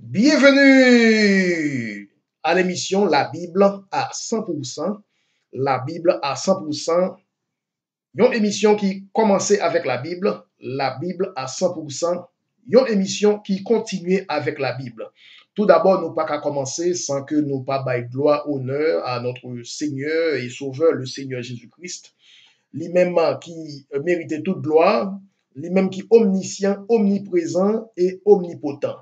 Bienvenue à l'émission La Bible à 100%. La Bible à 100%. Une émission qui commençait avec la Bible à 100%. Une émission qui continuait avec la Bible. Tout d'abord, nous pas qu'à commencer sans que nous pas bailler gloire, honneur à notre Seigneur et Sauveur, le Seigneur Jésus-Christ. Lui-même qui méritait toute gloire, lui-même qui est omniscient, omniprésent et omnipotent.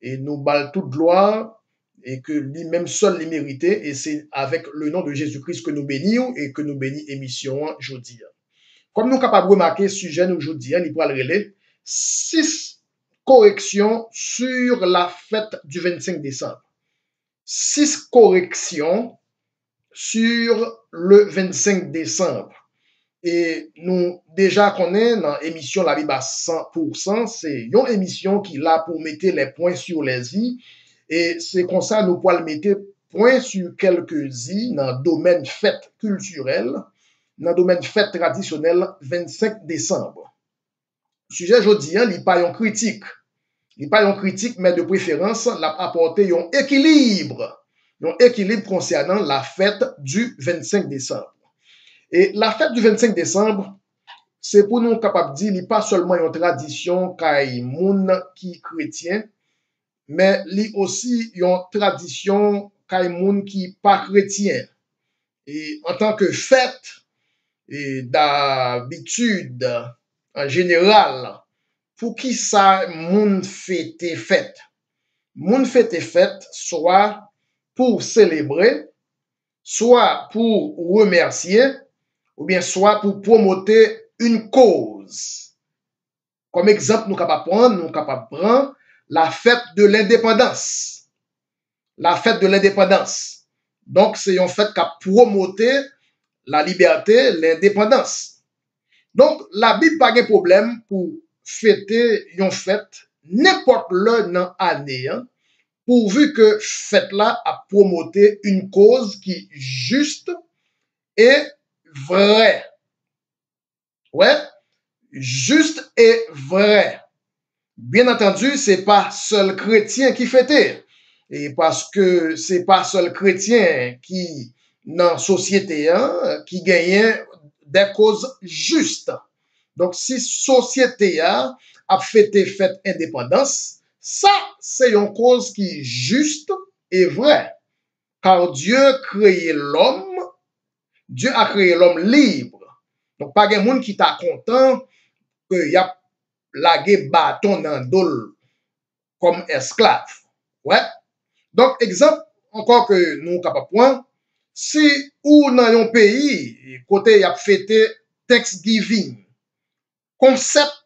Et nous bal toute gloire et que lui-même seul les méritait. Et c'est avec le nom de Jésus-Christ que nous bénissons et que nous bénissons l'émission aujourd'hui. Comme nous capables de remarquer, sujet aujourd'hui, il pourra le relayer 6 corrections sur la fête du 25 décembre. 6 corrections sur le 25 décembre. Et nous, déjà qu'on est dans l'émission La Bible à 100%, c'est une émission qui est là pour mettre les points sur les i. Et c'est comme ça nous pouvons mettre point sur quelques i dans le domaine fête culturelle, dans le domaine fête traditionnelle 25 décembre. Sujet aujourd'hui, il n'est pas une critique. Il n'est pas une critique, mais de préférence, l'a apporté un équilibre concernant la fête du 25 décembre. Et la fête du 25 décembre, c'est pour nous capables de dire, il n'est pas seulement une tradition qui moun qui chrétien, mais il aussi une tradition qui moun qui pas chrétien. Et en tant que fête, et d'habitude, en général, pour qui ça moun fête fête? Moun fête fête, soit pour célébrer, soit pour remercier, ou bien soit pour promoter une cause. Comme exemple, nous sommes capables de prendre la fête de l'indépendance. La fête de l'indépendance. Donc, c'est une fête qui a promoté la liberté, l'indépendance. Donc, la Bible n'a pas de problème pour fêter une fête n'importe l'heure dans l'année, hein, pourvu que fête là a promoté une cause qui est juste et vrai. Ouais, juste et vrai. Bien entendu, c'est pas seul chrétien qui fêtait. Et parce que c'est pas seul chrétien qui, dans la société, hein, qui gagne des causes justes. Donc, si société a fêté fête indépendance, ça, c'est une cause qui est juste et vraie. Car Dieu a créé l'homme libre. Donc, pas de monde qui t'a content que y a lagué bâton dans dol comme esclave. Ouais. Donc, exemple, encore que nous capable point, si ou dans un pays, côté y a fêté Thanksgiving, concept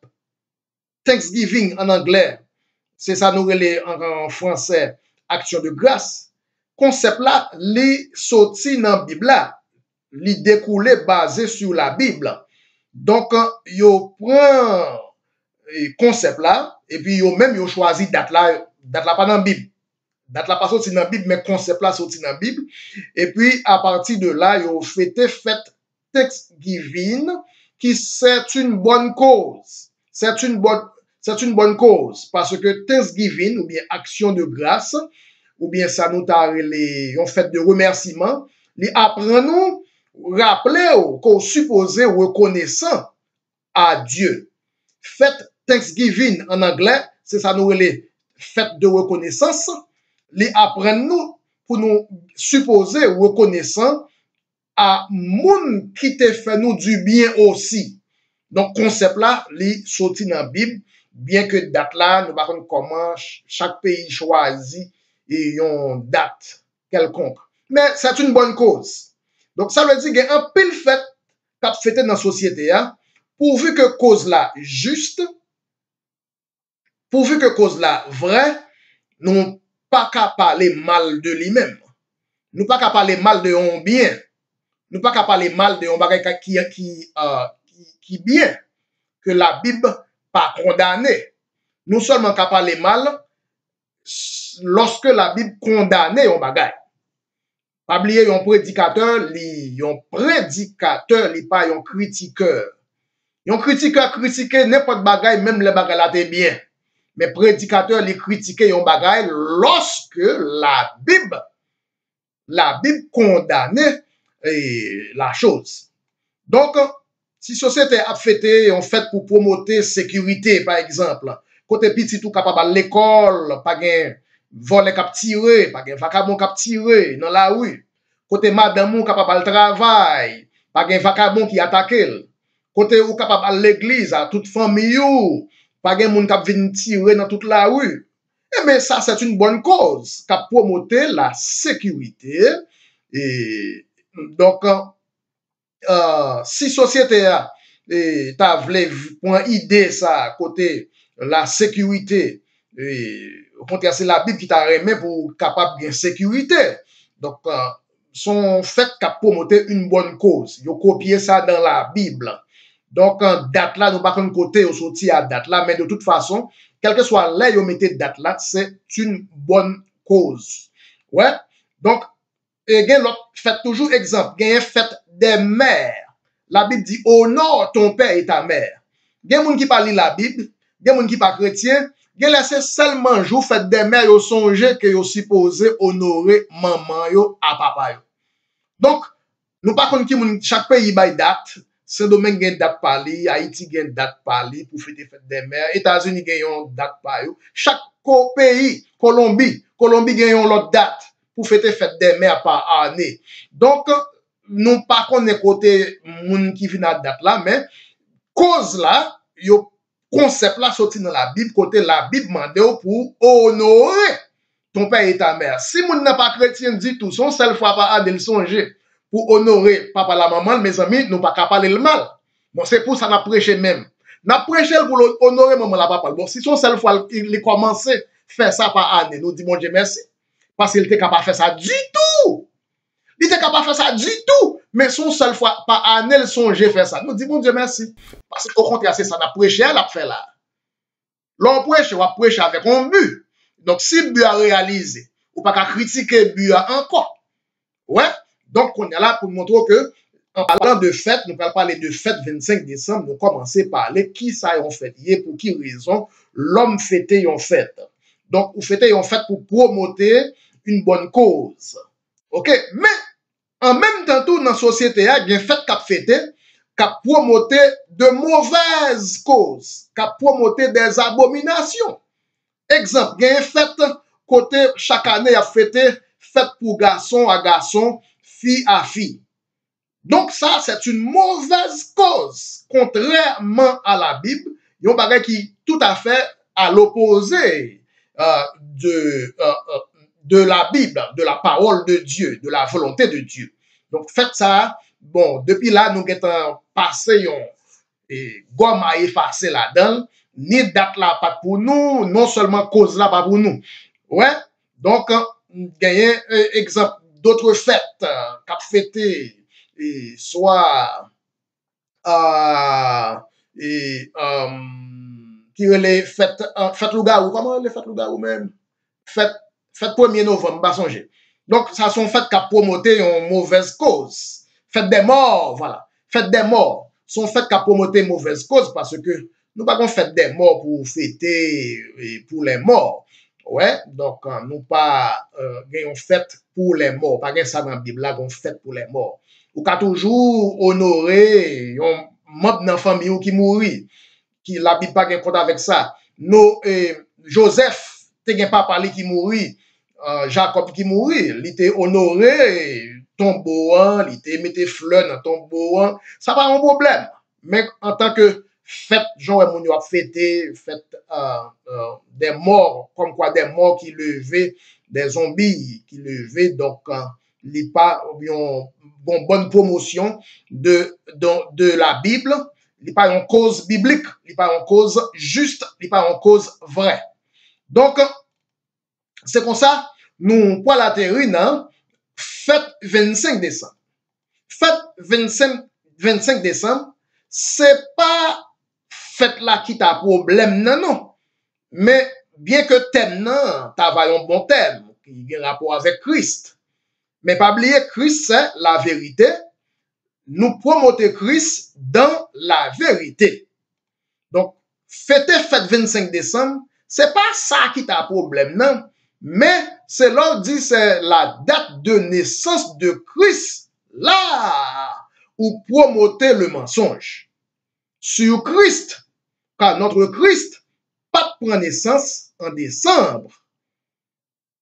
Thanksgiving en anglais, c'est ça nous relais en français, action de grâce. Concept là, li sorti dans la Bible là, li découlé basé sur la Bible. Donc, yo prend concept là, et puis yo même yo choisi date là pas dans la Bible. Date là pas sorti dans la Bible, mais concept là sorti dans la Bible. Et puis, à partir de là, yo fêté fête Thanksgiving, qui c'est une bonne cause. C'est une bonne cause, parce que Thanksgiving, ou bien action de grâce, ou bien ça nous t'a une fête de remerciement, li apprend nous rappeler qu'on supposé reconnaissant à Dieu. Fête Thanksgiving en anglais, c'est ça nous les fête de reconnaissance. Les apprend nous pour nous supposer reconnaissant à moun qui te fait nous du bien aussi. Donc concept là, li sorti dans la Bible, bien que date là, nous pas comment chaque pays choisit une date quelconque. Mais c'est une bonne cause. Donc ça veut dire qu'il y a un pile fête qu'a fêté dans la société, hein, pourvu que cause là juste, pourvu que cause là vrai, nous pas qu'à parler mal de lui-même. Nous pas qu'à parler mal de on bien. Nous pas qu'à parler mal de on bagay qui bien que la Bible pas condamné. Nous seulement qu'à parler mal lorsque la Bible condamne on bagay. Pas oublier un prédicateur, li pas un critiqueur. Un critiqueur critiquer n'importe bagay, même les bagay là t'es bien. mais prédicateur les critiquer yon bagay lorsque la Bible condamnait la chose. Donc, si société a fêté, on fait pour promouvoir sécurité, par exemple, côté petit tout capable à l'école, pas gen voler cap tirer, pas gen vagabond cap tirer dans la rue. Côté madame ou capable al travail, pas gen vagabond qui attaque. Côté ou capable à l'église, à toute famille ou, pas gen moun kap vinn tirer dans toute la rue. Eh bien, ça, c'est une bonne cause, qui promoter la sécurité. Et donc, si société a ta vle pour idée ça côté la sécurité au contraire c'est la Bible qui t'a remis pour capable de sécurité donc son fait qu'a promoter une bonne cause yo copier ça dans la Bible donc date là nous pas comme côté au sorti à date là mais de toute façon quel que soit là yo mettez date là c'est une bonne cause ouais donc et gen l'autre fait toujours exemple gen fait des mères. La Bible dit honore ton père et ta mère. Gen moun qui parle la Bible, gen moun qui pas chrétien, gen laissé seulement jour fait des mères yo songe que yo supposé honorer maman yo à papa yo. Donc nous pas konn ki moun chaque pays bay date, Saint-Domingue gen date parli, Haïti gen date parli pour fêter fête des mères, États-Unis gen yon date par yo. Chaque pays, Colombie gen yon l'autre date pour fêter fête des mères par année. Donc, nous pas connaît côté moun qui vient à date là, mais cause là, yo concept là sorti dans la Bible, côté la Bible mande pour honorer ton père et ta mère. Si moun n'a pas chrétien dit tout, son seule fois par année, il songe pour honorer papa la maman, mes amis, nous pas qu'à parler le mal. Bon, c'est pour ça qu'on a prêché même. N'a prêché pour honorer maman la papa. Bon, si son seule fois il commencé à faire ça par année, nous disons, mon Dieu merci. Parce qu'il était capable de faire ça du tout. Il était capable de faire ça du tout. Mais son seule fois par année, il songeait faire ça. Nous disons, mon Dieu merci. Parce qu'au contraire, c'est ça, on a prêché, elle a fait là. L'on prêche, on va prêcher avec un but. Donc, si le but a réalisé, ou pas qu'à critiquer le but encore. Ouais. Donc, on est là pour montrer que, en parlant de fête, nous allons parler de fête 25 décembre, nous commençons à parler qui ça est en fête, pour qui raison l'homme fêtait en fête. Donc, vous fêtez en fête pour promouvoir une bonne cause. OK? Mais, en même temps, tout dans la société, il y a une fête qui a fêté, qui a promoté de mauvaises causes, qui a promoté des abominations. Exemple, il y a une fête, côté chaque année, il y a fêté, fête pour garçon à garçon, fille à fille. Donc, ça, c'est une mauvaise cause. Contrairement à la Bible, il y a un bagage qui tout à fait à l'opposé de la Bible, de la parole de Dieu, de la volonté de Dieu. Donc, faites ça. Bon, depuis là, nous avons passé et gomme à effacer là-dedans. Ni date là pas pour nous, non seulement cause là pas pour nous. Ouais. Donc, gagner exemple d'autres fêtes qu'a fêté soit qui les fêtes loup-garou, comment les fêtes loup-garou même? Fête 1er novembre, pas songer. Donc, ça sont fêtes qui a promoté une mauvaise cause. Fête des morts, voilà. Fête des morts. Sont fêtes qui a promoté une mauvaise cause parce que nous pas qu'on fête des morts pour fêter pour les morts. Ouais, donc nous pas gagnons fête pour les morts. Pas gagne ça dans la Bible là, qu'on fête pour les morts. Ou qu'a toujours honoré un membre de la famille qui mourit. Qui la Bible pas gagne compte avec ça. Nous, Joseph, t'es gagne pas parlé qui mourit. Jacob qui mourit, il était honoré, tombeau, il était mis fleurs dans tombeau, ça pas un problème. Mais en tant que fête, Jean et Mounio a fêté, fête des morts, comme quoi des morts qui levaient, des zombies qui levaient, donc il pas une bonne promotion de la Bible, il pas une cause biblique, il pas une cause juste, il pas une cause vraie. Donc, c'est comme ça, nous, pour la théorie, fête 25 décembre. Fête 25 décembre, c'est pas fête là qui t'a problème, non. Mais bien que thème, t'as un bon thème, qui a un rapport avec Christ. Mais pas oublier, Christ, c'est la vérité. Nous promoter Christ dans la vérité. Donc, fête 25 décembre, c'est pas ça qui t'a problème, non. Mais c'est là, dit, c'est la date de naissance de Christ, là, où promoter le mensonge. Sur Christ, car notre Christ, pas prend naissance en décembre.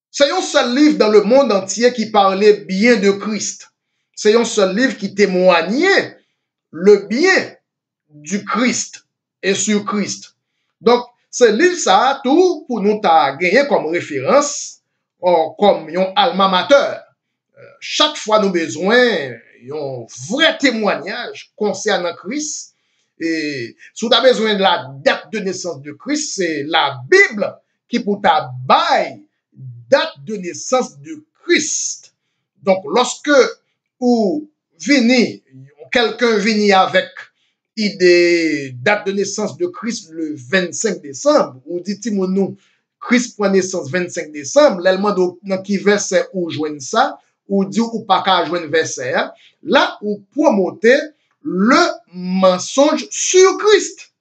C'est un seul livre dans le monde entier qui parlait bien de Christ. C'est un seul livre qui témoignait le bien du Christ et sur Christ. Donc, ce livre, ça a tout pour nous gagner comme référence, comme un alma mater. Chaque fois, nous avons besoin d'un vrai témoignage concernant Christ. Et si tu as besoin de la date de naissance de Christ, c'est la Bible qui pour ta baille date de naissance de Christ. Donc, lorsque ou quelqu'un vini avec idée date de naissance de Christ le 25 décembre, ou dit-il nous Christ prend naissance 25 décembre, l'élément dans qui verset ou joindre ça, ou dit ou pas qu'à joindre verset, là ou promoter le mensonge sur Christ.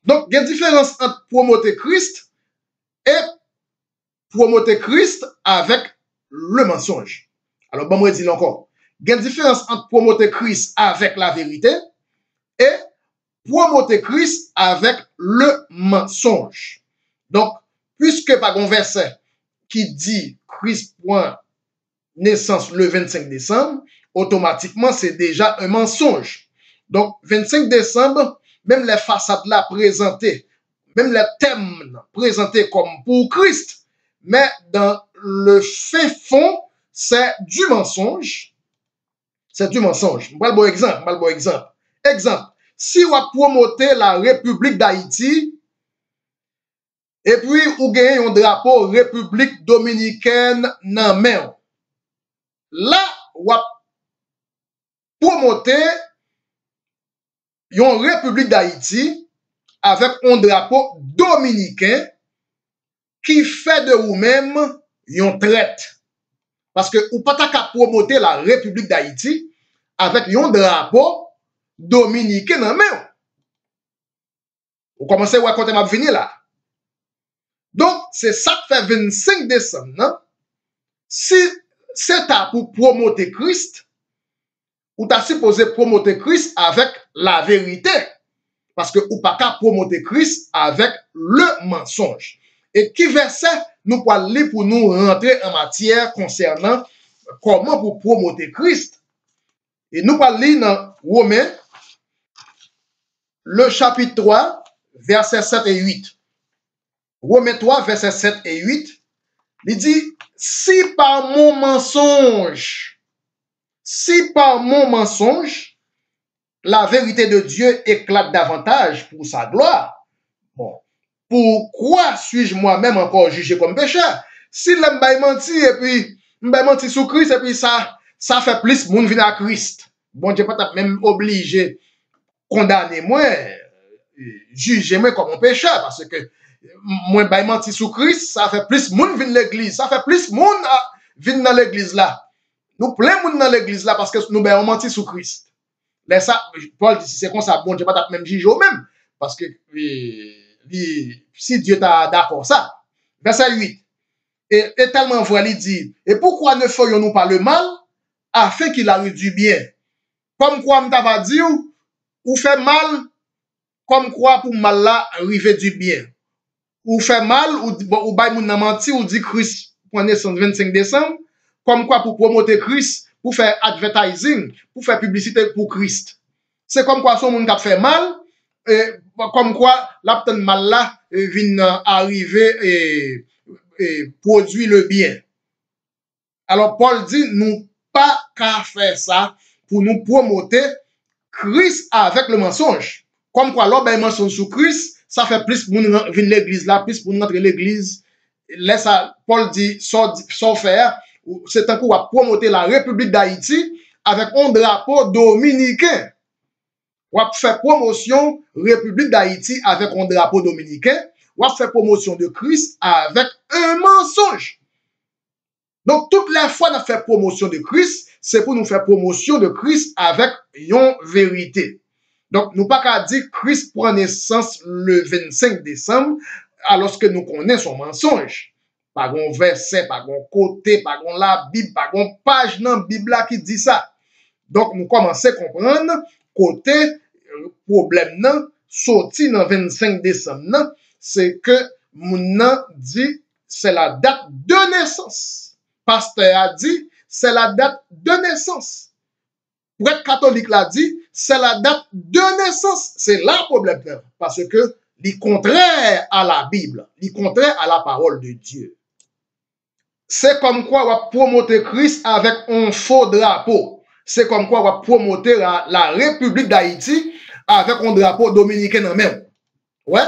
Donc, il y a une différence entre promoter Christ et promoter Christ avec le mensonge. Alors, bon, moi, je dis encore, il y a une différence entre promoter Christ avec la vérité et promoter Christ avec le mensonge. Donc, puisque par un verset qui dit Christ prend naissance le 25 décembre, automatiquement, c'est déjà un mensonge. Donc, 25 décembre, même les façades là présentées, même les thèmes présentés comme pour Christ, mais dans le fin fond, c'est du mensonge. C'est du mensonge. Je vais bon exemple. Exemple, si on a promoté la République d'Haïti, et puis on gagne un drapeau République dominicaine dans main, là, on a promoté une République d'Haïti avec un drapeau dominicain qui fait de vous-même une traite. Parce que ou pas qu'à promoter la République d'Haïti avec un drapeau dominicain dans main. Vous commencez à raconter ma venir là. Donc, c'est ça qui fait 25 décembre, non? Si c'est pour promoter Christ, ou t'as supposé promoter Christ avec la vérité. Parce que ou pas qu'à promoter Christ avec le mensonge. Et qui verset nous pouvons lire pour nous rentrer en matière concernant comment pour promoter Christ. Et nous pouvons lire dans Romains, le chapitre 3, versets 7 et 8. Romains 3, versets 7 et 8, il dit, si par mon mensonge, la vérité de Dieu éclate davantage pour sa gloire, bon, pourquoi suis-je moi-même encore jugé comme pécheur? Si l'homme m'a menti et puis m'a menti sous Christ et puis ça fait plus moun vient à Christ. Bon Dieu pas même obligé condamner moi, juger moi comme un pécheur parce que moi m'a menti sous Christ, ça fait plus moun vient l'église, ça fait plus moun vient dans l'église là. Nous plein moun dans l'église là parce que nous ben menti sous Christ. Là ça Paul dit c'est comme ça bon Dieu pas même juger au même parce que si Dieu t'a d'accord ça. Verset 8. Et tellement vrai, il dit, et pourquoi ne ferions-nous pas le mal afin qu'il arrive du bien? Comme quoi, on t'a dit, ou fait mal, comme quoi pour mal là, arriver du bien. Ou fait mal, ou bay moun nan menti, ou dit Christ, pour naissance 25 décembre, comme quoi pour promouvoir Christ, pour faire advertising, pour faire publicité pour Christ. C'est comme quoi son moun qui fait mal, comme quoi l'apten mal là vient arriver et produit le bien. Alors Paul dit nous pas qu'à faire ça pour nous promouvoir Christ avec le mensonge. Comme quoi l'homme ben mensonge sur Christ, ça fait plus pour nous venir l'église là, plus pour nous entrer l'église. Laisse ça Paul dit sans faire, c'est un coup à promouvoir la République d'Haïti avec un drapeau dominicain. On va faire promotion République d'Haïti avec un drapeau dominicain. On va faire promotion de Christ avec un mensonge. Donc, toutes les fois qu'on fait promotion de Christ, c'est pour nous faire promotion de Christ avec une vérité. Donc, nous pas qu'à dire Christ prend naissance le 25 décembre alors que nous connaissons son mensonge. Pas un verset, pas un côté, pas la Bible, pas une page dans la Bible qui dit ça. Donc, nous commençons à comprendre côté problème non sorti dans 25 décembre, c'est que mon dit c'est la date de naissance. Pasteur a dit c'est la date de naissance. Prêtre catholique l'a dit c'est la date de naissance. C'est là le problème parce que il contraire à la Bible, il contraire à la parole de Dieu. C'est comme quoi on va promouvoir Christ avec un faux drapeau. C'est comme quoi on va promouvoir la République d'Haïti avec un drapeau dominicain en même. Ouais.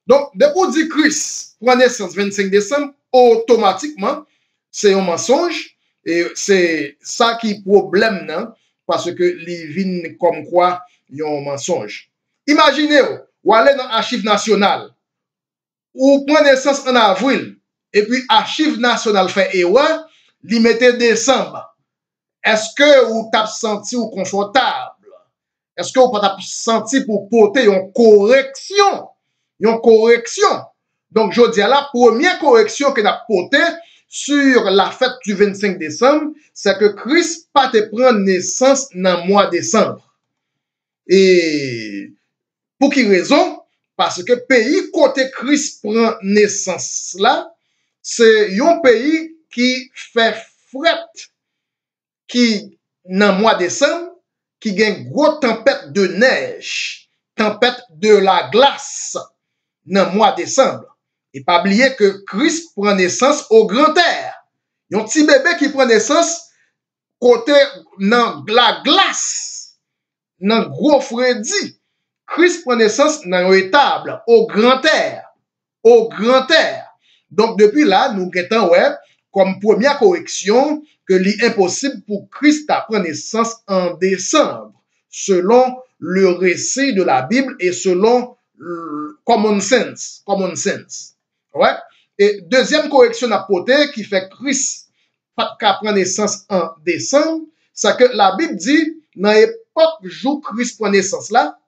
Donc, depuis qu'on dit Christ prend naissance 25 décembre, automatiquement, c'est un mensonge. Et c'est ça qui est problème, non? Parce que les vignes comme quoi, il y a un mensonge. Imaginez, vous allez dans l'archive nationale, ou prend naissance en avril, et puis archive nationale fait erreur, li mette décembre. Est-ce que vous t'avez senti ou confortable? Est-ce que vous t'avez senti pour porter une correction? Une correction. Donc, je dis à la première correction que nous avons portée sur la fête du 25 décembre, c'est que Christ pas te prendre naissance dans le mois de décembre. Et pour quelle raison? Parce que le pays côté Christ prend naissance là, c'est un pays qui fait fret, qui, dans le mois de décembre, qui gagne une grosse tempête de neige, tempête de la glace, dans le mois de décembre. Et pas oublier que Christ prend naissance au grand air. Il y a un petit bébé qui prend naissance côté dans la glace, dans le gros freddi. Christ prend naissance dans une étable, au grand air. Au grand air. Donc, depuis là, nous guettons, ouais, comme première correction, que l'impossible pour Christ à prendre naissance en décembre, selon le récit de la Bible et selon common sense. Common sense. Ouais. Et deuxième correction à porter qui fait Christ pas qu'à prendre naissance en décembre, c'est que la Bible dit, dans l'époque où Christ prend naissance là,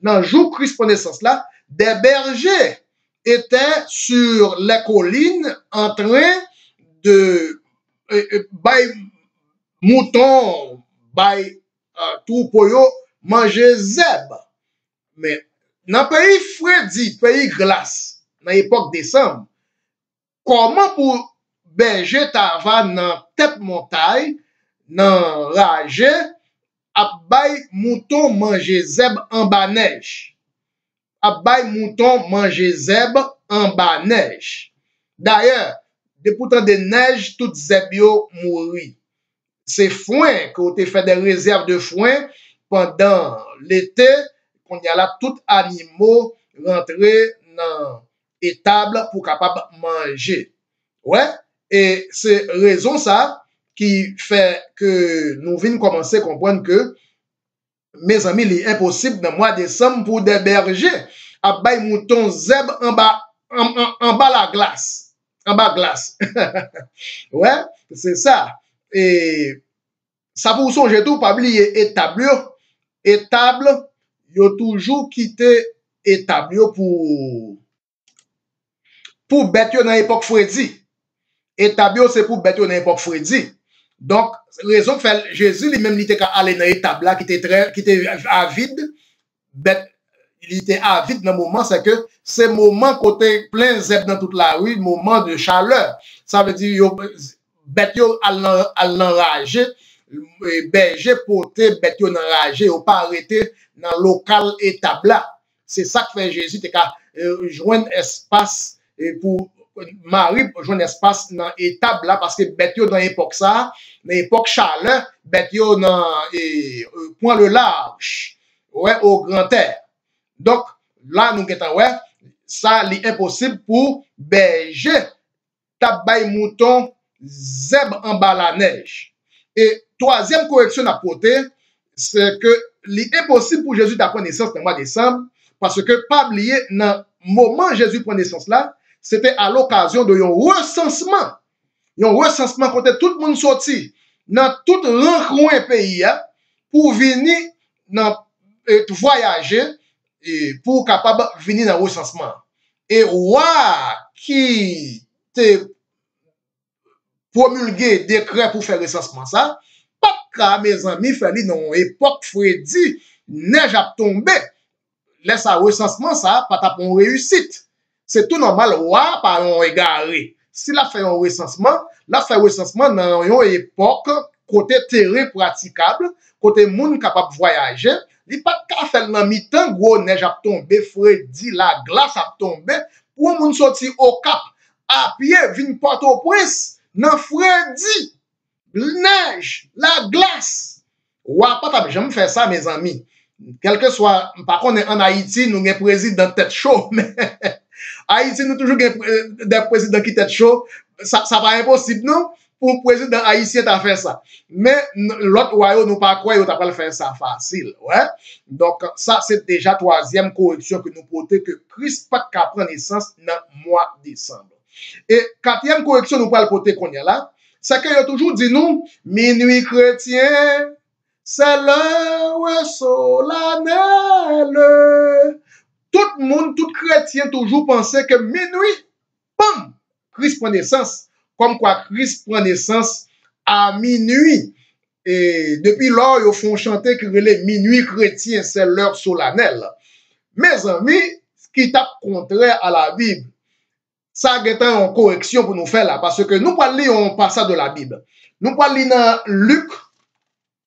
dans le jour Christ prend naissance là, des bergers étaient sur les collines en train de bay mouton, bay tout pour yo manger zeb. Mais dans le pays freddi, pays glace, dans l'époque décembre, comment pour berger t'ava dans tête montagne, dans rage, à bay mouton manger zeb en bas neige. À bay mouton manger zeb en bas neige. D'ailleurs, depuis tant de neige, tout zeb yo mouri. C'est foin que vous fait des réserves de foin pendant l'été, qu'on y a là tout animaux rentrer dans étable pour capable manger. Ouais, et c'est raison ça qui fait que nous venons commencer à comprendre que mes amis, il est impossible dans le mois de décembre pour des bergers à bailler mouton zeb en bas la glace. En bas glace. Ouais, c'est ça. Et ça pour songer tout, pas oublier étable. Étable, yo toujours quitté étable pour bête dans l'époque Freddy. Étable, c'est pour bête dans l'époque Freddy. Donc, raison fait Jésus lui-même il était allé dans l'étable là qui était avide, bête il était avide dans le moment, c'est que c'est moment côté plein zèbre dans toute la rue, moment de chaleur. Ça veut dire yo bête yo al enragé, berger porter bête yo enragé, ou pas arrêté dans local étable là. C'est ça que fait Jésus te ka joindre espace pour Marie joindre espace dans étable là parce que bête yo dans l'époque ça, dans l'époque chaleur, bête yo dans point le large, ouais au grand air. Donc, là, nous avons ouais, ça est impossible pour berger, tabay mouton, zèbre en bas la neige. Et troisième correction à porter, c'est que c'est impossible pour Jésus d'apprendre naissance dans le mois de décembre, parce que, pas oublier, dans le moment où Jésus prend naissance là, c'était à l'occasion de un recensement. Un recensement quand tout le monde sorti dans tout coin pays pour venir voyager. Et pour capable venir dans le recensement. et roi qui te promulgué décret pour faire recensement ça, pas qu'à mes amis, fait non époque Freddy, neige a tombé, laisse un recensement ça, pas ta pour réussite. C'est tout normal, roi par un égaré. Si la fait un recensement, la fait un recensement dans une époque côté terrain praticable, côté monde capable de voyager, il pas qu'à faire dans mi-temps, gros neige a tombé, Freddy, la glace a tombé, pour moun sorti au cap, à pied, vin Port-au-Prince, nan Freddy, neige, la glace. Ouah, pas jamais faire ça, mes amis. Quel que soit, par contre, en Haïti, nous avons un président tête chaud, mais Haïti, nous toujours des présidents qui tête chaud. Ça va impossible, non? Pour un président haïtien, de faire ça. Mais l'autre royaume, nous pas croire, tu pas le faire ça facile, ouais? Donc, ça, c'est déjà troisième correction que nous portons, que Christ pas qu'à prendre naissance dans le mois de décembre. Et quatrième correction, nous parlons porter qu'on y a là, c'est qu'il a toujours dit nous, minuit chrétien, c'est l'heure solennelle. Tout le monde, tout chrétien, toujours pensait que minuit, bam, Christ prend naissance. Comme quoi Christ prend naissance à minuit. Et depuis lors, ils font chanter que les minuit chrétien, c'est l'heure solennelle. Mes amis, ce qui est contraire à la Bible, ça est en correction pour nous faire là, parce que nous parlons un passage de la Bible. Nous parlons dans Luc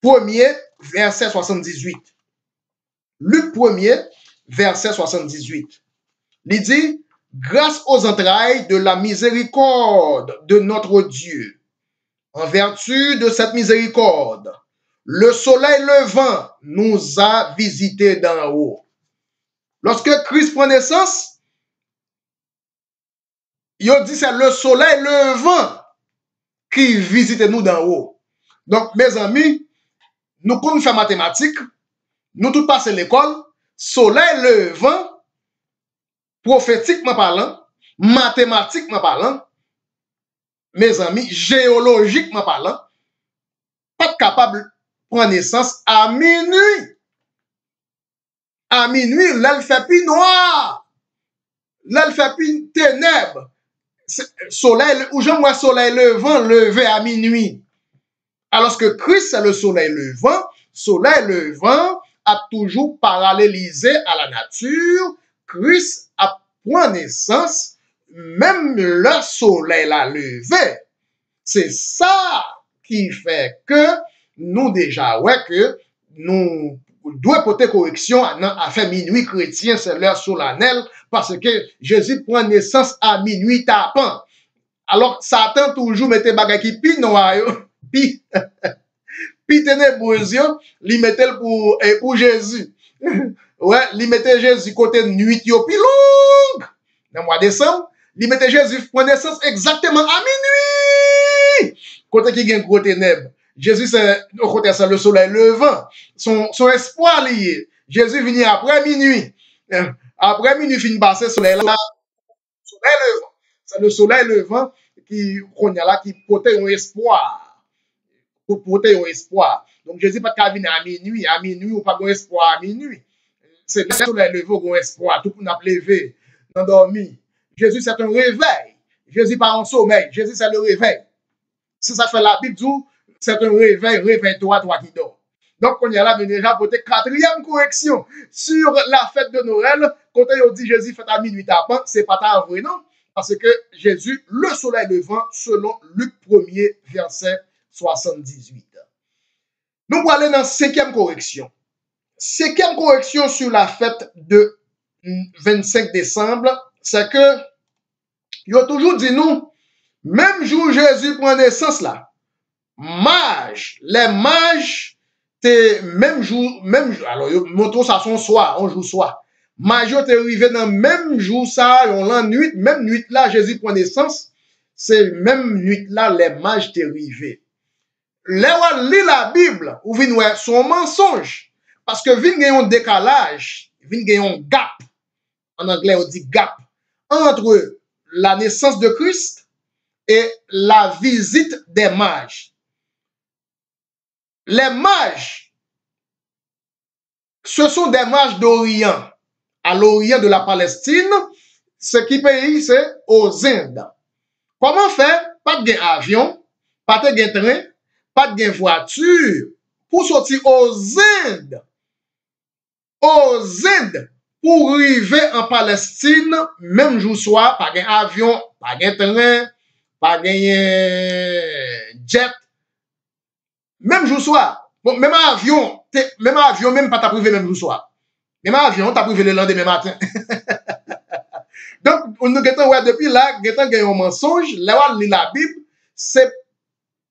1er, verset 78. Luc 1er, verset 78. Il dit, grâce aux entrailles de la miséricorde de notre Dieu, en vertu de cette miséricorde, le soleil levant nous a visités d'en haut. Lorsque Christ prend naissance, il dit c'est le soleil levant qui visite nous d'en haut. Donc, mes amis, nous comme faire mathématiques, nous tous passons l'école, soleil levant, prophétiquement parlant, mathématiquement parlant, mes amis, géologiquement parlant, pas capable de prendre naissance à minuit. À minuit, là, il fait plus noir. Là, il fait plus ténèbres. Soleil, ou j'en vois soleil levant, levé à minuit. Alors que Christ, c'est le soleil levant a toujours parallélisé à la nature. Christ a pris naissance, même le soleil l'a levé. C'est ça qui fait que nous déjà, ouais, que nous devons porter correction à faire minuit chrétien, c'est l'heure solennelle, parce que Jésus prend naissance à minuit tapant. Alors, Satan toujours mettait bagay qui pi noir, pi ténébreux, li mettait pour Jésus. Ouais, li mettait Jésus côté nuit yo pi long. Dans le mois de décembre, li mettait Jésus prend naissance exactement à minuit. Côté qui gagne gros ténèbres. Jésus, c'est le soleil levant. Son espoir lié. Jésus vient après minuit. Après minuit, fin passer le soleil là. Soleil levant. C'est le soleil levant qui porte un espoir. Pour porter un espoir. Donc Jésus pas qu'à venir à minuit. À minuit, ou pas un espoir à minuit. C'est le soleil levant qu'on espoir. Tout le monde a levé, endormi. Jésus, c'est un réveil. Jésus pas en sommeil. Jésus, c'est le réveil. Si ça fait la Bible, c'est un réveil, réveille-toi, toi qui dors. Donc, on y a là déjà pour quatrième correction sur la fête de Noël. Quand on dit Jésus fait à minuit tapant, c'est pas ta vrai, non? Parce que Jésus, le soleil levant, selon Luc 1er, verset 78. Nous allons aller dans la cinquième correction. Cinquième correction sur la fête de 25 décembre, c'est que, il a toujours dit nous, même jour Jésus prend naissance là, les mages, même jour, alors, montrons ça son soir, on joue soir. Mage t'es arrivé dans même jour ça, on l'an nuit, même nuit là, Jésus prend naissance, c'est même nuit là, les mages t'es arrivé. Là, lit la Bible, ou vin ouais, son mensonge, parce que vin gagne un décalage, vin gagne un gap, en anglais on dit gap, entre la naissance de Christ et la visite des mages. Les mages, ce sont des mages d'Orient, à l'Orient de la Palestine. Ce qui pays, c'est aux Indes. Comment faire? Pas de avion, pas de train, pas de voiture pour sortir aux Indes. Aux Indes, pour arriver en Palestine, même jour soir, pas de avion, pas de train, pas de jet. Même jour soir. Bon, même avion, même pas t'as privé même jour soir. Même avion, t'as privé le lendemain matin. Donc, nous avons ouais, depuis là, nous avons un mensonge, là où la Bible, c'est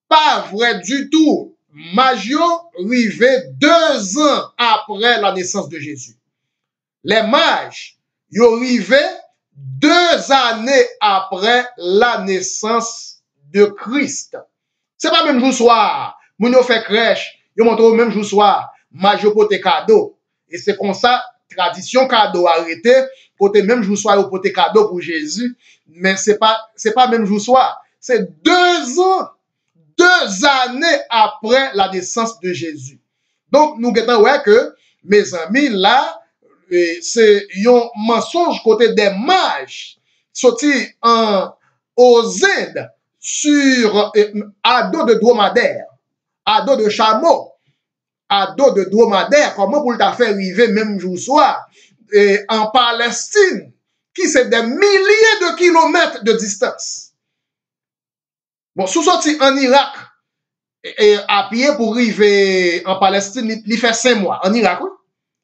pas vrai du tout. Magio arrivé 2 ans après la naissance de Jésus. Les mages, ils arrivé 2 années après la naissance de Christ. C'est pas même jour soir. Moun yo fait crèche, yo montre au même jour soir. Magio pote cadeau. Et c'est comme ça, tradition cadeau arrêté, pote même jour soir au pote cadeau pour Jésus. Mais c'est pas même jour soir. C'est 2 ans. 2 années après la naissance de Jésus. Donc, nous guettons ouais que, mes amis, là, c'est un mensonge côté des mages sorti aux Indes sur à dos de dromadaire, à dos de chameau, à dos de dromadaire. Comment pour le faire arriver même jour soir en Palestine, qui c'est des milliers de kilomètres de distance. Bon, sous sorti en Irak, et à pied pour arriver en Palestine, il fait 5 mois. En Irak, oui?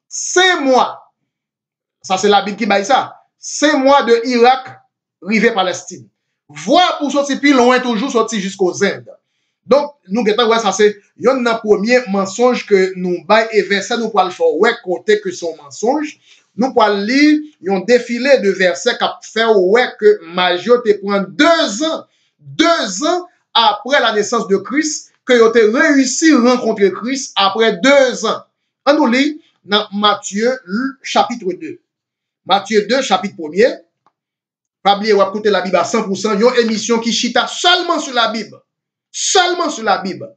5 mois. Ça, c'est la Bible qui baille ça. 5 mois de Irak, arriver Palestine. Voir pour sortir plus loin, toujours sortir jusqu'aux Indes. Donc, nous, ouais, ça, c'est un premier mensonge que nous baille et verset, nous pouvons le faire, ouais, côté que son mensonge. Nous pouvons lire un défilé de versets qui a fait, ouais, que Magio te prend 2 ans. 2 ans après la naissance de Christ, que vous avez réussi à rencontrer Christ après 2 ans. On nous lit dans Matthieu chapitre 2. Matthieu 2, chapitre 1er. Pas oublier, vous écouter la Bible à 100%. Il y a une émission qui chita seulement sur la Bible. Seulement sur la Bible.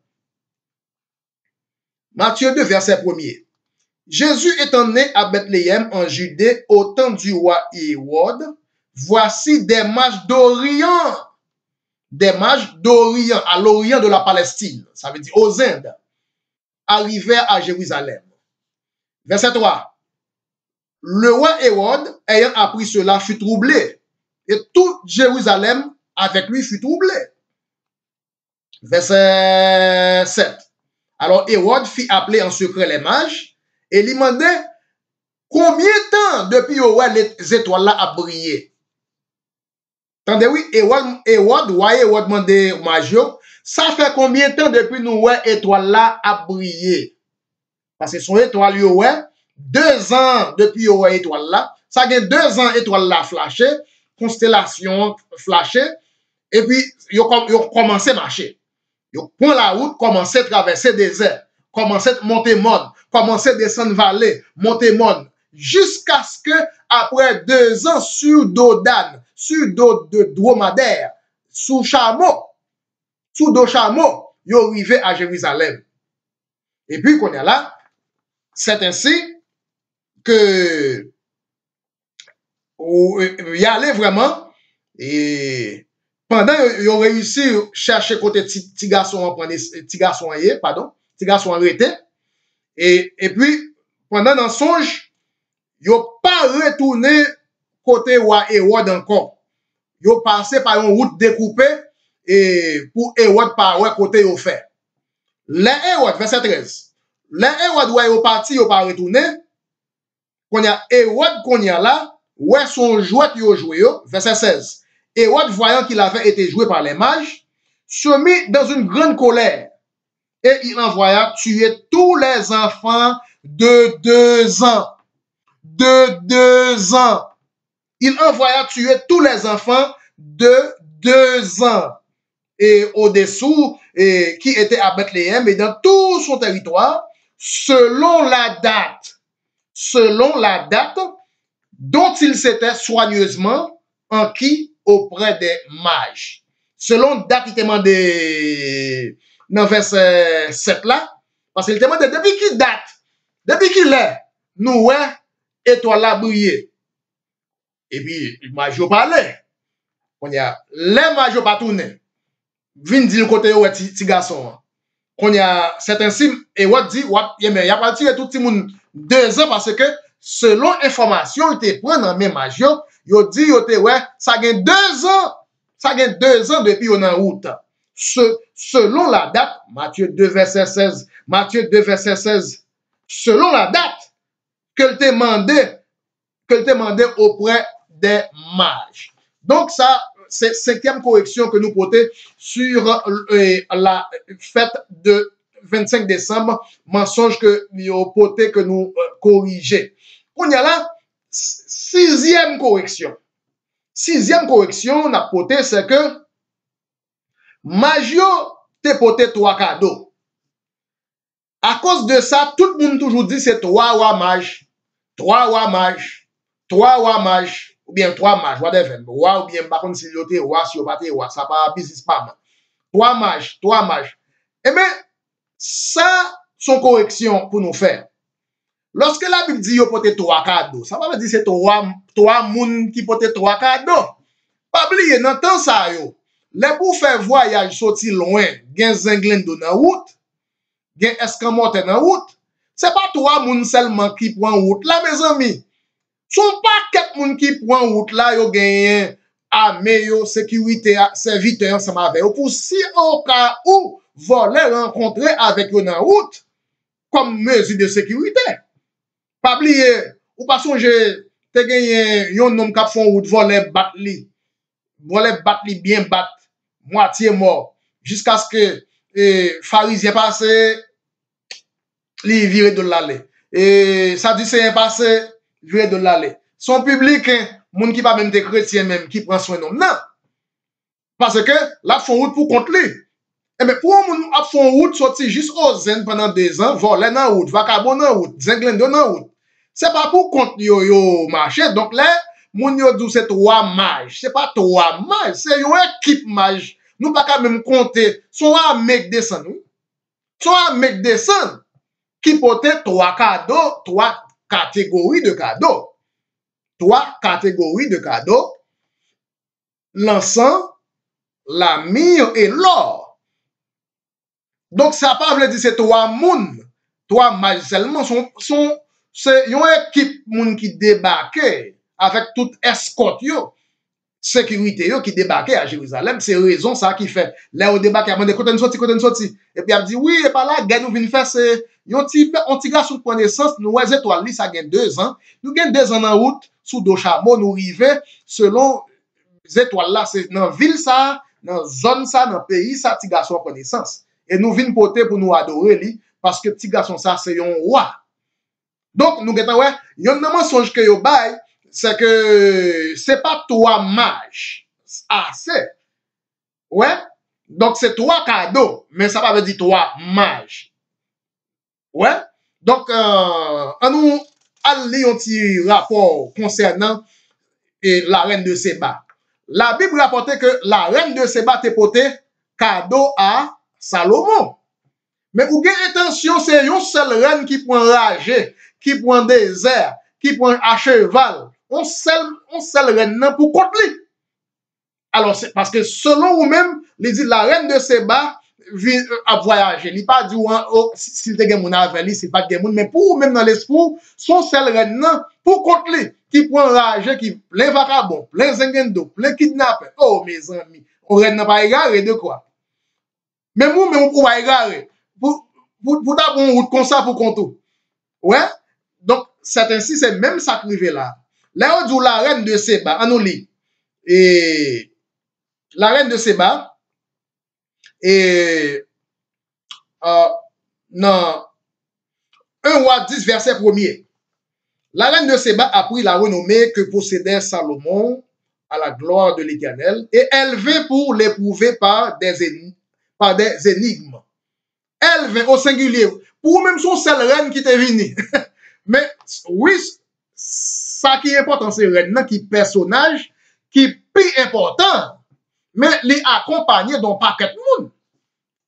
Matthieu 2, verset 1er. Jésus étant né à Bethléem en Judée au temps du roi Hérode, voici des mages d'Orient. Des mages d'Orient, à l'Orient de la Palestine, ça veut dire aux Indes, arrivèrent à Jérusalem. Verset 3. Le roi Hérode, ayant appris cela, fut troublé. Et tout Jérusalem avec lui fut troublé. Verset 7. Alors Hérode fit appeler en secret les mages et lui demandait combien de temps depuis où les étoiles là a brillé. Attendez, oui, Hérode demandé Magio, ça fait combien de temps depuis nous ouais étoile là a brillé? Parce que son étoile ouais 2 ans depuis ouais étoile là, ça fait 2 ans étoile là flashé, constellation flashé, et puis ils ont commencé à marcher. Ils prend la route, commencé à traverser des désert, commencé à monter monde, commencé à descendre vallée, monter monde, jusqu'à ce que après 2 ans sur dos d'âne, sur dos de dromadaire, sous chameau, sous dos chameau, ils sont arrivés à Jérusalem. Et puis qu'on est là, c'est ainsi que y allait vraiment et pendant ils ont réussi à chercher côté petit garçon arrêté et puis pendant dans songe ils n'ont pas retourné côté roi Hérode encore. Ils ont passé par une route découpée et pour Hérode par ouais côté ils ont fait. Les Hérode, verset 13. Les Hérode ouais ils parti, ils pas retourné. Qu'on y a Hérode qu'on y a là, ouais son jouet ils ont joué, verset 16. Hérode voyant qu'il avait été joué par les mages, se mit dans une grande colère et il envoya tuer tous les enfants de 2 ans. De 2 ans. Il envoya tuer tous les enfants de 2 ans. Et au-dessous, qui étaient à Bethléem et dans tout son territoire, selon la date dont il s'était soigneusement enquis auprès des mages. Selon date, il demandait dans verset 7 là, parce qu'il demandait depuis qui date, depuis qui l'est, nous ouais, étoile là briller. Et puis, Majo parlait. On y a, les Majo pas tourné. Vin dit le côté où ti garçon. Qu'on y a certains signes, et what dit, il y a pas tiré tout le monde 2 ans parce que, selon information, il te prend dans mes Majo, il dit, ouais, ça gagne 2 ans. Ça gagne 2 ans depuis on est en route. Selon la date, Matthieu 2, verset 16, Matthieu 2, verset 16, selon la date que te demandé auprès des mages. Donc, ça, c'est 5e correction que nous portons sur la fête de 25 décembre, mensonge que nous portons, que nous corriger. On y a là, 6e correction. 6e correction, on a porté, c'est que Magio te porté 3 cadeaux. À cause de ça, tout le monde toujours dit c'est 3 rois mages. 3 rois mages. 3 rois mages. Ou bien 3 mages. Whatever. Roi ou bien, par contre, si vous roi, si vous n'êtes roi, ça pas business pas. 3 mages. 3 mages. Eh bien, ça, son correction pour nous faire. Lorsque la Bible dit yo porté 3 cadeaux, ça va dire c'est 3 moun qui porté 3 cadeaux. Pas oublier, dans temps ça yo. Les pour faire voyage sorti loin, gen Zenglendo dans route, gen Escamote dans route, c'est pas 3 moun seulement qui prend route là mes amis. Son pas 4 moun qui prend route là yo gen armée yo sécurité serviteur ensemble avec yo pour si au cas où voler rencontrer avec yo dans route comme mesure de sécurité. Pas oublier ou pas songer te gen yon homme qui font route voler bat li bien bat moitié mort jusqu'à ce que pharisien passe li vire de l'allée et sadducéen passe vire de l'allée son public moun qui pas même des chrétiens même qui prend soin non parce que là font route pour contre lui et mais pour moun a font route sorti juste aux zen pendant 2 ans voler dans route vagabond dans route zenglendo dans route c'est pas pour contre yo marché donc là moun yo dou c'est 3 mages c'est pas 3 mages c'est une équipe mage nous pas même compter son mec descend nous son mec descend qui portait 3 cadeaux 3 catégories de cadeaux 3 catégories de cadeaux l'encens la myrrhe et l'or donc ça pas veut dire c'est 3 moun 3 mages seulement c'est une équipe moun qui débarquait avec toute escorte yo sécurité yo qui débarquait à Jérusalem c'est raison ça qui fait là au débarquer avant de côté sorti et puis il dit oui et par là gars nous vinn faire c'est un petit gars sous connaissance nous les étoiles li ça gagne 2 ans nous gagne 2 ans en route sous dos chameau nous river selon les étoiles là c'est dans ville ça dans zone ça dans pays ça petit garçon connaissance et nous vinn porter pour nous adorer lui parce que petit garçon ça c'est un roi donc nous geta ouais yon nan mensonge que yo bay c'est que c'est pas 3 mages. Ah, c'est. Ouais. Donc, c'est 3 cadeaux, mais ça va dire 3 mages. Ouais. Donc, on nous a lu un petit rapport concernant la reine de Séba. La Bible rapportait que la reine de Séba te porté cadeau à Salomon. Mais ou bien attention, c'est une seule reine qui prend rager, qui prend désert, qui prend à cheval. On seul reine pour contre lui. Alors, c'est parce que selon vous-même, il dit la reine de Séba a voyagé. Il pas dit, s'il te gagne mon avec lui, c'est pas de gagne mais pour vous-même dans l'esprit, son seul reine pour contre lui, qui prend rage, qui plein vagabond, plein zengendo, plein kidnappé. Oh, mes amis, on reine n'a pas égaré de quoi. Mais vous, on peut égarer. Pour d'abord, on route comme ça pour contre. Ouais? Donc, c'est ainsi, c'est même ça qui arrive là. Là, on dit la reine de Séba, on nous lit. Et la reine de Séba, et dans 1 roi 10, verset 1er, la reine de Séba a pris la renommée que possédait Salomon à la gloire de l'Éternel, et elle vint pour l'éprouver par des énigmes. Elle vint au singulier, pour même son seule reine qui était venue. Mais oui, ça qui est important, c'est reine qui personnage qui est plus important, mais les accompagner d'un paquet de monde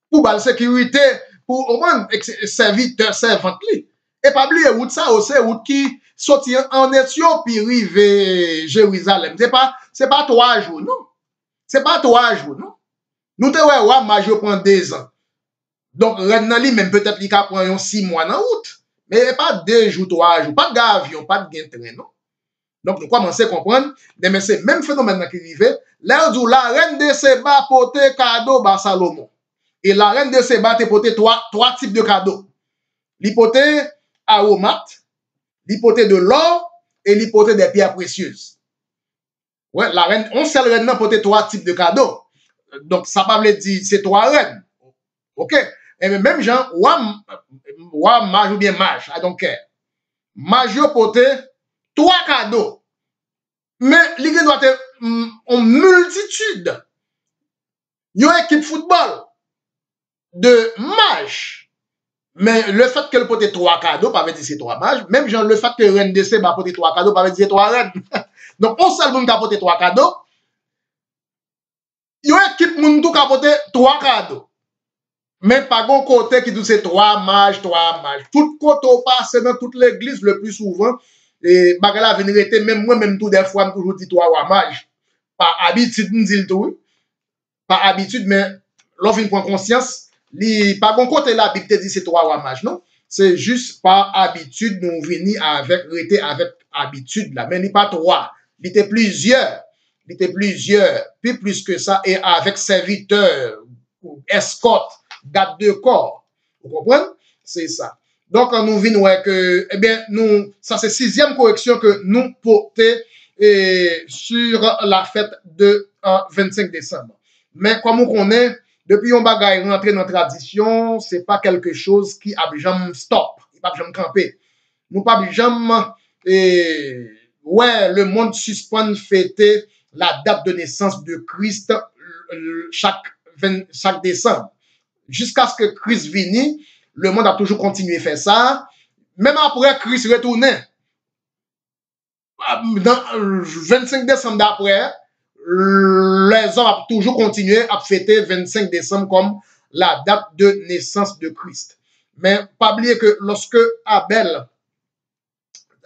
pour la sécurité, pour au moins serviteur, servante. Et pas oublier route ça aussi, route qui sorti en Éthiopie, rive Jérusalem. C'est pas 3 jours, non. C'est pas 3 jours, non. Nous te ouais, major prend 2 ans. Donc, Renali, même peut-être, il a pris 6 mois dans août. Mais pas 2 jours, 3 jours, pas d'avion, pas de train, non. Donc, nous commençons à comprendre, mais c'est même phénomène qui arrive. Là, où la reine de Seba porte cadeau à Salomon. Et la reine de Seba te porte 3 types de cadeaux. L'hypothèse aromate, l'hypothèse de l'or et l'hypothèse des pierres précieuses. Ouais, la reine, on seule reine n'a porté 3 types de cadeaux. Donc, ça va veut dire c'est 3 reines. OK? Et même gens, ou mage ou bien mage, I don't care. Mage porté 3 cadeaux. Mais l'idée doit être en multitude. Il y a une équipe football de mages. Mais le fait qu'elle porte 3 cadeaux, pas veut dire c'est 3 mages. Même genre, le fait que reine de Seba porte 3 cadeaux, pas veut dire c'est 3 reines. Donc, on seul monde qui a porté 3 cadeaux. Il y a une équipe moun tout qui a porté 3 cadeaux. Mais pas bon côté qui dit c'est 3 mages, 3 mages. Tout côté passe dans toute l'église le plus souvent. Et bagala venirité, même moi, même tout des fois, toujours dit 3 mages. Par habitude, nous dit tout. Par habitude, mais lorsqu'on prend conscience, pas bon côté la Bible te dit c'est 3 mages, non? C'est juste par habitude, nous venons avec, avec habitude là. Mais il n'y a pas 3. Il était plusieurs. Il était plusieurs. Puis plus que ça, et avec serviteurs, escorte, garde de corps. Vous comprenez? C'est ça. Donc, nous venons que, eh bien, ça c'est 6e correction que nous portons sur la fête de 25 décembre. Mais comme on connaît, depuis on bagaille rentré dans la tradition, c'est pas quelque chose qui a jamais stop, il pas jamais camper. Nous pas jamais, ouais, le monde suspend fêter la date de naissance de Christ chaque décembre. Jusqu'à ce que Christ vienne, le monde a toujours continué à faire ça. Même après Christ retourné, dans 25 décembre d'après, les hommes ont toujours continué à fêter 25 décembre comme la date de naissance de Christ. Mais pas oublier que lorsque Abel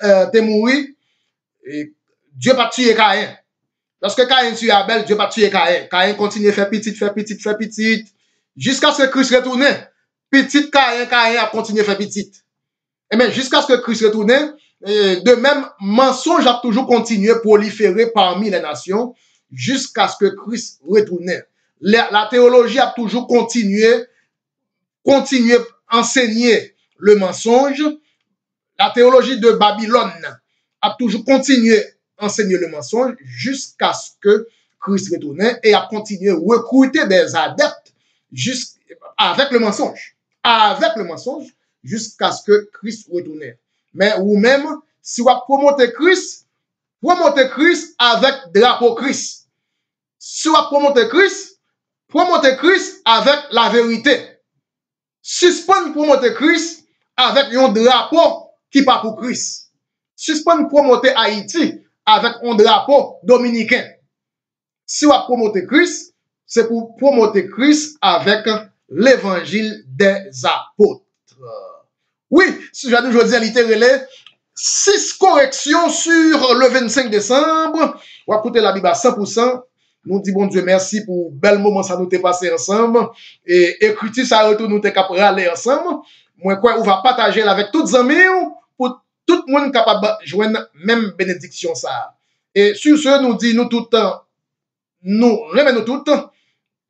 est mort, Dieu n'a pas tué Caïn. Lorsque Caïn tue Abel, Dieu n'a pas tué Caïn. Caïn continue à faire petit, jusqu'à ce que Christ retourne. Petit Caïn a continué à faire petit. Et bien, jusqu'à ce que Christ retourne, de même, mensonge a toujours continué à proliférer parmi les nations jusqu'à ce que Christ retourne. La théologie a toujours continué à enseigner le mensonge. La théologie de Babylone a toujours continué à enseigner le mensonge jusqu'à ce que Christ retourne et a continué à recruter des adeptes avec le mensonge. Avec le mensonge jusqu'à ce que Christ retourne. Mais vous-même, si vous promotez Christ avec drapeau Christ. Si vous promotez Christ avec la vérité. Suspend promoter Christ avec un drapeau qui pas pour Christ. Suspend promoter Haïti avec un drapeau dominicain. Si vous promotez Christ, c'est pour promoter Christ avec l'évangile des apôtres. Oui, si j'ai aujourd'hui littéralement 6 corrections sur le 25 décembre. On va écouter la Bible à 100%. Nous disons bon Dieu merci pour bel moment ça nous t'est passé ensemble. Et écriture ça retourne nous t'es capable aller ensemble. Moi quoi on va partager avec toutes les amis pour tout le monde capable de joindre même bénédiction ça. Et sur ce nous dit nous tout nous remercions toutes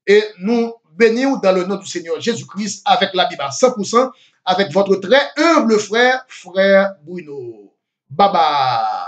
et nous bénissons dans le nom du Seigneur Jésus-Christ avec la Bible à 100% avec votre très humble frère Bruno. Bye bye.